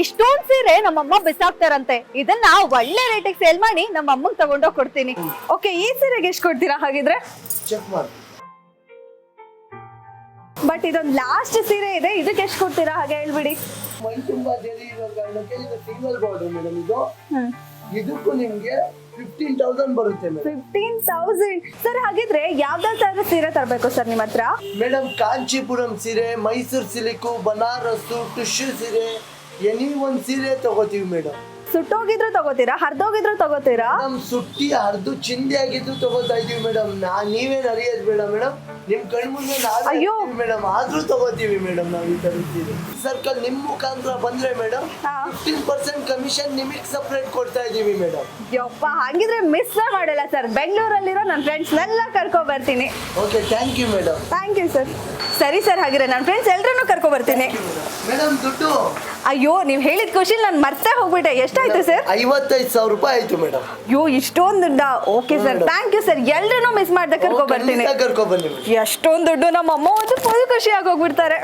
ಇಷ್ಟೊಂದ್ ಸೀರೆ ನಮ್ಮಮ್ಮ ಬಿಸಾಕ್ತಾರಂತೆ, ಇದನ್ನ ಒಳ್ಳೆ ರೇಟಿಗೆ ಸೇಲ್ ಮಾಡಿ ನಮ್ಮ ಅಮ್ಮಂಗ್ ತಗೊಂಡೋಗ್ ಕೊಡ್ತೀನಿ. ಓಕೆ, ಈ ಸೀರೆಗೆ ಎಷ್ಟು ಕೊಡ್ತೀರಾ ಹಾಗಿದ್ರೆ? ಚೆಕ್ ಮಾಡಿ. ಬಟ್ ಇದೊಂದು ಲಾಸ್ಟ್ ಸೀರೆ ಇದೆ, ಇದಕ್ಕೆ ಎಷ್ಟು ಕೊಡ್ತೀರಾ ಹಾಗೆ ಹೇಳ್ಬಿಡಿ. ಮೈ ತುಂಬಾ ಜರಿ ಇರೋ ಕಾರಣಕ್ಕೆ ಇದು ಸಿಂಗಲ್ ಬಾರ್ಡರ್ ಮೇಡಮ್. ಇದು ಇದಕ್ಕೂ ನಿಮ್ಗೆ 15,000 ಬರುತ್ತೆ ಮೇಡಮ್. 15,000 ಸರ್. ಹಾಗಿದ್ರೆ ಯಾವ್ದಾವ್ ತರ ಸೀರೆ ತರಬೇಕು ಸರ್ ನಿಮ್ಮ ಹತ್ರ? ಮೇಡಮ್ ಕಾಂಚೀಪುರಂ ಸೀರೆ, ಮೈಸೂರು ಸಿಲ್ಕು, ಬನಾರಸ್ಸು, ಟಿಶ್ಯೂ ಸೀರೆ, ಎನಿ ಒಂದ್ ಸೀರೆ ತಗೋತೀವಿ ಮೇಡಮ್. ಸುಟ್ಟೋಗಿದ್ರು ತಗೋತೀರಾ, ಹರಿದೋಗಿದ್ರು ತಗೋತೀರಾ? ನಮ್ ಸುಟ್ಟಿ ಹರಿದು ಚಿಂದಿ ಆಗಿದ್ದು ತಗೋತಾ ಇದೀವಿ ಮೇಡಮ್. ನೀವೇನ್ ಅರಿಯೋದ್ ಬೇಡ ಮೇಡಮ್, ನಿಮ್ ಕಣ್ಮುಂದೆ ಅಯ್ಯೋ ಮೇಡಮ್, ಆದ್ರೂ ತಗೋತೀವಿ ಮೇಡಮ್ ನಾವು ಈ ತರ ಸೀರೆ. ಸರ್ಕಲ್ ನಿಮ್ ಮುಖಾಂತರ ಬಂದ್ರೆ ಮೇಡಮ್ 15% ಕಮಿಷನ್ ನಿಮಗ್ ಸಪರೇಟ್ ಕೊಡ್ತಾ ಇದೀವಿ ಮೇಡಮ್. ಯಪ್ಪ, ಹಾಗಿದ್ರೆ ಮಿಸ್ ಮಾಡಲ್ಲ ಸರ್. ಬೆಂಗಳೂರಲ್ಲಿರೋ ನನ್ನ ಫ್ರೆಂಡ್ಸ್ನೆಲ್ಲ ಕರ್ಕೊ ಬರ್ತೀನಿ. Okay, thank you madam. Thank you sir. ಸರಿ ಸರ್, ಹಾಗಿದ್ರೆ ನನ್ನ ಫ್ರೆಂಡ್ಸ್ ಎಲ್ರನ್ನೂ ಕರ್ಕೊ ಬರ್ತೀನಿ. ಮೇಡಮ್ ದುಡ್ಡು? ಅಯ್ಯೋ, ನೀವು ಹೇಳಿದ ಖುಷಿಲಿ ನಾನು ಮರ್ತೇ ಹೋಗ್ಬಿಟ್ಟೆ. ಎಷ್ಟಾಯ್ತು ಸರ್? 55,000 ರೂಪಾಯಿ ಆಯ್ತು ಮೇಡಮ್. ಅಯ್ಯೋ, ಇಷ್ಟೊಂದು ದುಡ್ಡ? Okay sir, thank you sir. ಎಲ್ರನ್ನೂ ಮಿಸ್ ಮಾಡ್ದೆ ಕರ್ಕೊ ಬರ್ತೀನಿ. ಕರ್ಕೊ ಬನ್ನಿ. ಎಷ್ಟೊಂದು ದುಡ್ಡು, ನಮ್ಮ ಅಮ್ಮ ಒಂದು ಫುಲ್ ಖುಷಿ ಆಗೋಗ್ಬಿಡ್ತಾರೆ.